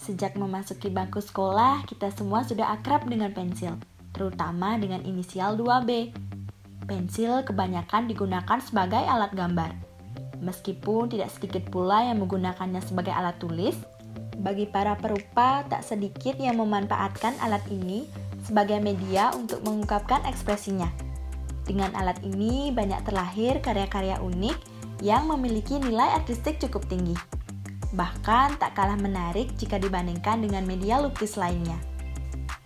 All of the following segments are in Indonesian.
Sejak memasuki bangku sekolah, kita semua sudah akrab dengan pensil, terutama dengan inisial 2B. Pensil kebanyakan digunakan sebagai alat gambar. Meskipun tidak sedikit pula yang menggunakannya sebagai alat tulis, bagi para perupa tak sedikit yang memanfaatkan alat ini sebagai media untuk mengungkapkan ekspresinya. Dengan alat ini banyak terlahir karya-karya unik yang memiliki nilai artistik cukup tinggi. Bahkan tak kalah menarik jika dibandingkan dengan media lukis lainnya.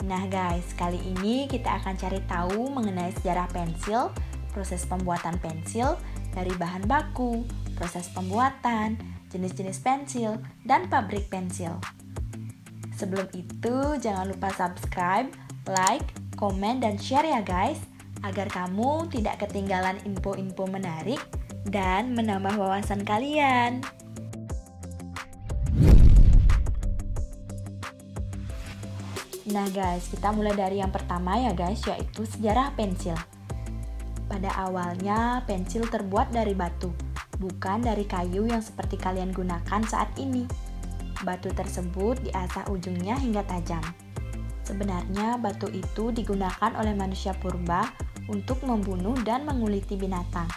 Nah guys, kali ini kita akan cari tahu mengenai sejarah pensil, proses pembuatan pensil, dari bahan baku, proses pembuatan, jenis-jenis pensil, dan pabrik pensil. Sebelum itu, jangan lupa subscribe, like, komen, dan share ya guys, agar kamu tidak ketinggalan info-info menarik dan menambah wawasan kalian. Nah guys, kita mulai dari yang pertama ya guys, yaitu sejarah pensil. Pada awalnya, pensil terbuat dari batu, bukan dari kayu yang seperti kalian gunakan saat ini. Batu tersebut diasah ujungnya hingga tajam. Sebenarnya batu itu digunakan oleh manusia purba untuk membunuh dan menguliti binatang.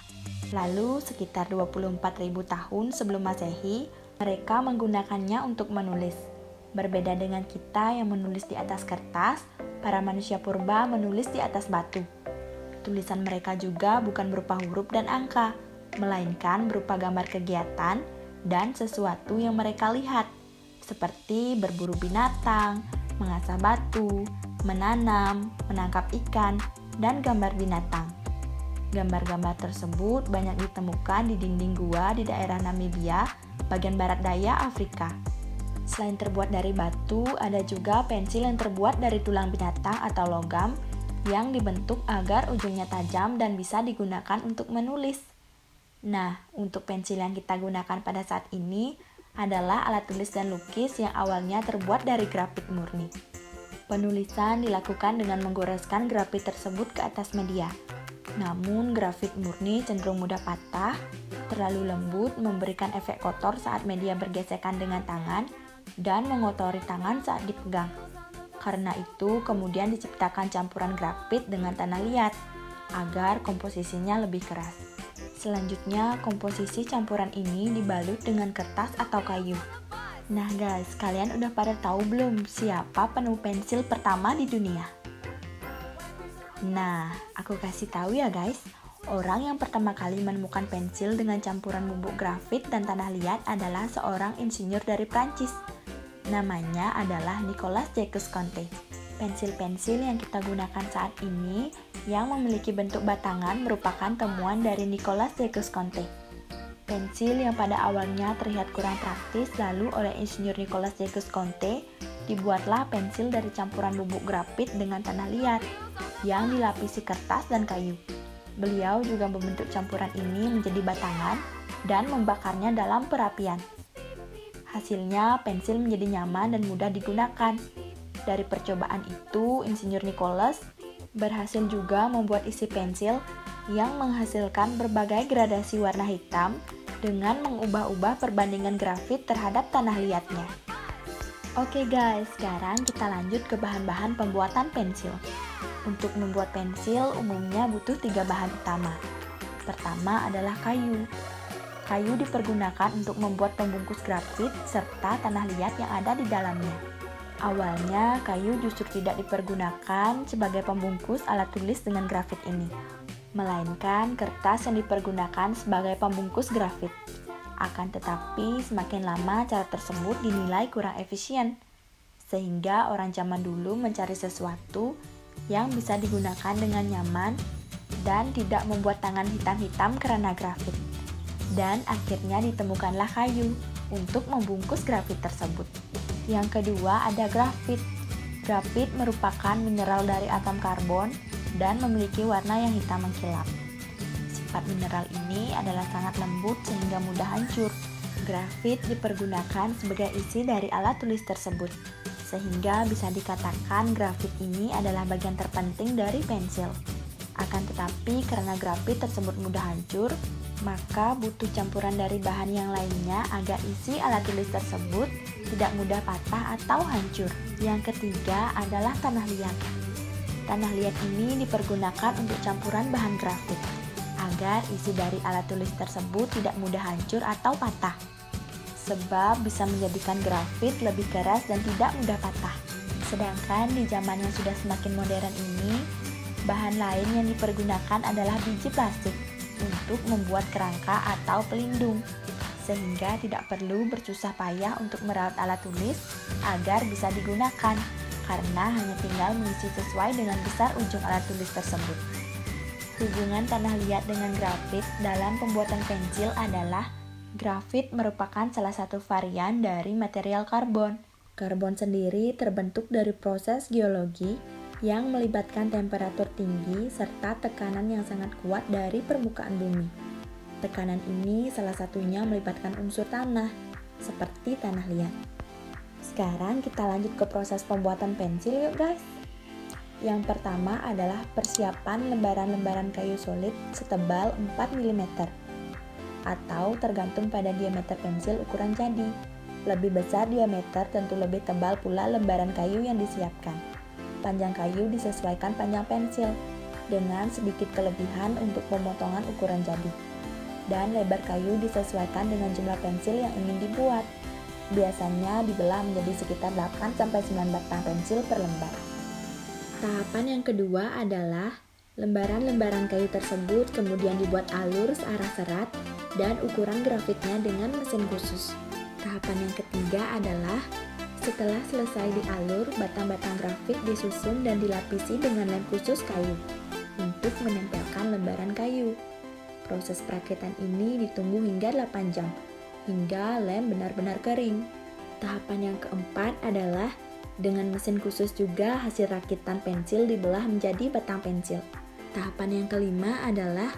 Lalu sekitar 24.000 tahun sebelum Masehi, mereka menggunakannya untuk menulis. Berbeda dengan kita yang menulis di atas kertas, para manusia purba menulis di atas batu. Tulisan mereka juga bukan berupa huruf dan angka, melainkan berupa gambar kegiatan dan sesuatu yang mereka lihat, seperti berburu binatang, mengasah batu, menanam, menangkap ikan, dan gambar binatang. Gambar-gambar tersebut banyak ditemukan di dinding gua di daerah Namibia, bagian barat daya Afrika. Selain terbuat dari batu, ada juga pensil yang terbuat dari tulang binatang atau logam yang dibentuk agar ujungnya tajam dan bisa digunakan untuk menulis. Nah, untuk pensil yang kita gunakan pada saat ini adalah alat tulis dan lukis yang awalnya terbuat dari grafit murni. Penulisan dilakukan dengan menggoreskan grafit tersebut ke atas media. Namun, grafit murni cenderung mudah patah, terlalu lembut, memberikan efek kotor saat media bergesekan dengan tangan, dan mengotori tangan saat dipegang. Karena itu, kemudian diciptakan campuran grafit dengan tanah liat, agar komposisinya lebih keras. Selanjutnya, komposisi campuran ini dibalut dengan kertas atau kayu. Nah guys, kalian udah pada tahu belum siapa penemu pensil pertama di dunia? Nah, aku kasih tahu ya guys, orang yang pertama kali menemukan pensil dengan campuran bubuk grafit dan tanah liat adalah seorang insinyur dari Prancis. Namanya adalah Nicolas Jacques Conte. Pensil-pensil yang kita gunakan saat ini yang memiliki bentuk batangan merupakan temuan dari Nicolas Jacques Conte. Pensil yang pada awalnya terlihat kurang praktis, lalu oleh insinyur Nicolas Jacques Conte dibuatlah pensil dari campuran bubuk grafit dengan tanah liat yang dilapisi kertas dan kayu. Beliau juga membentuk campuran ini menjadi batangan dan membakarnya dalam perapian. Hasilnya, pensil menjadi nyaman dan mudah digunakan. Dari percobaan itu, insinyur Nicolas berhasil juga membuat isi pensil yang menghasilkan berbagai gradasi warna hitam dengan mengubah-ubah perbandingan grafit terhadap tanah liatnya. Oke guys, sekarang kita lanjut ke bahan-bahan pembuatan pensil. Untuk membuat pensil umumnya butuh 3 bahan utama. Pertama adalah kayu. Kayu dipergunakan untuk membuat pembungkus grafit serta tanah liat yang ada di dalamnya. Awalnya, kayu justru tidak dipergunakan sebagai pembungkus alat tulis dengan grafit ini, melainkan kertas yang dipergunakan sebagai pembungkus grafit. Akan tetapi, semakin lama cara tersebut dinilai kurang efisien, sehingga orang zaman dulu mencari sesuatu yang bisa digunakan dengan nyaman dan tidak membuat tangan hitam-hitam karena grafit. Dan akhirnya ditemukanlah kayu untuk membungkus grafit tersebut. Yang kedua ada grafit. Grafit merupakan mineral dari atom karbon dan memiliki warna yang hitam mengkilap. Sifat mineral ini adalah sangat lembut sehingga mudah hancur. Grafit dipergunakan sebagai isi dari alat tulis tersebut, sehingga bisa dikatakan grafit ini adalah bagian terpenting dari pensil. Akan tetapi karena grafit tersebut mudah hancur, maka butuh campuran dari bahan yang lainnya agar isi alat tulis tersebut tidak mudah patah atau hancur. Yang ketiga adalah tanah liat. Tanah liat ini dipergunakan untuk campuran bahan grafit agar isi dari alat tulis tersebut tidak mudah hancur atau patah, sebab bisa menjadikan grafit lebih keras dan tidak mudah patah. Sedangkan di zaman yang sudah semakin modern ini, bahan lain yang dipergunakan adalah biji plastik untuk membuat kerangka atau pelindung, sehingga tidak perlu bersusah payah untuk merawat alat tulis agar bisa digunakan, karena hanya tinggal mengisi sesuai dengan besar ujung alat tulis tersebut. Hubungan tanah liat dengan grafit dalam pembuatan pensil adalah grafit merupakan salah satu varian dari material karbon. Karbon sendiri terbentuk dari proses geologi yang melibatkan temperatur tinggi serta tekanan yang sangat kuat dari permukaan bumi. Tekanan ini salah satunya melibatkan unsur tanah, seperti tanah liat. Sekarang kita lanjut ke proses pembuatan pensil yuk guys. Yang pertama adalah persiapan lembaran-lembaran kayu solid setebal 4 mm, atau tergantung pada diameter pensil ukuran jadi. Lebih besar diameter tentu lebih tebal pula lembaran kayu yang disiapkan. Panjang kayu disesuaikan panjang pensil, dengan sedikit kelebihan untuk pemotongan ukuran jadi. Dan lebar kayu disesuaikan dengan jumlah pensil yang ingin dibuat. Biasanya dibelah menjadi sekitar 8-9 batang pensil per lembar. Tahapan yang kedua adalah lembaran-lembaran kayu tersebut kemudian dibuat alur searah serat dan ukuran grafitnya dengan mesin khusus. Tahapan yang ketiga adalah setelah selesai dialur, batang-batang grafit disusun dan dilapisi dengan lem khusus kayu untuk menempelkan lembaran kayu. Proses perakitan ini ditunggu hingga 8 jam, hingga lem benar-benar kering. Tahapan yang keempat adalah dengan mesin khusus juga hasil rakitan pensil dibelah menjadi batang pensil. Tahapan yang kelima adalah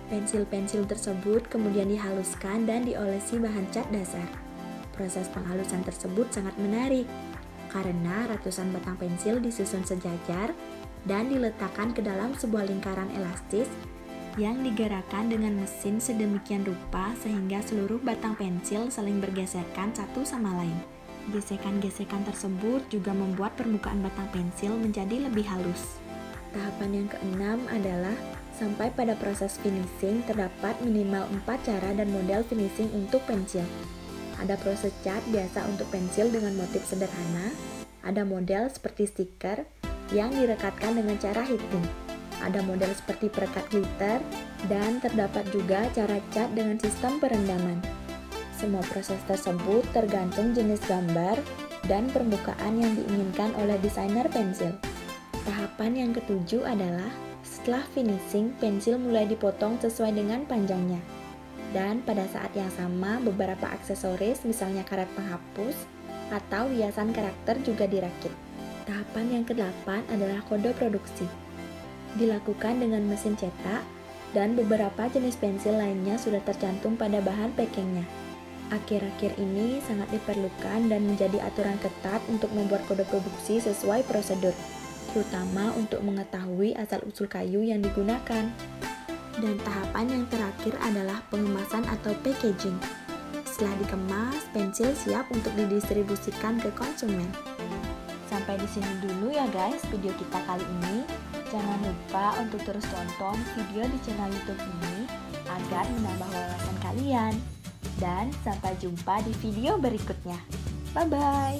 pensil-pensil tersebut kemudian dihaluskan dan diolesi bahan cat dasar. Proses penghalusan tersebut sangat menarik, karena ratusan batang pensil disusun sejajar dan diletakkan ke dalam sebuah lingkaran elastis yang digerakkan dengan mesin sedemikian rupa sehingga seluruh batang pensil saling bergesekan satu sama lain. Gesekan-gesekan tersebut juga membuat permukaan batang pensil menjadi lebih halus. Tahapan yang keenam adalah sampai pada proses finishing. Terdapat minimal 4 cara dan model finishing untuk pensil. Ada proses cat biasa untuk pensil dengan motif sederhana, ada model seperti stiker yang direkatkan dengan cara heating, ada model seperti perekat glitter, dan terdapat juga cara cat dengan sistem perendaman. Semua proses tersebut tergantung jenis gambar dan permukaan yang diinginkan oleh desainer pensil. Tahapan yang ketujuh adalah setelah finishing, pensil mulai dipotong sesuai dengan panjangnya. Dan pada saat yang sama, beberapa aksesoris misalnya karet penghapus atau hiasan karakter juga dirakit. Tahapan yang ke-8 adalah kode produksi. Dilakukan dengan mesin cetak dan beberapa jenis pensil lainnya sudah tercantum pada bahan packingnya. Akhir-akhir ini sangat diperlukan dan menjadi aturan ketat untuk membuat kode produksi sesuai prosedur, terutama untuk mengetahui asal-usul kayu yang digunakan. Dan tahapan yang terakhir adalah pengemasan atau packaging. Setelah dikemas, pensil siap untuk didistribusikan ke konsumen. Sampai di sini dulu ya guys video kita kali ini. Jangan lupa untuk terus tonton video di channel YouTube ini agar menambah wawasan kalian. Dan sampai jumpa di video berikutnya. Bye bye.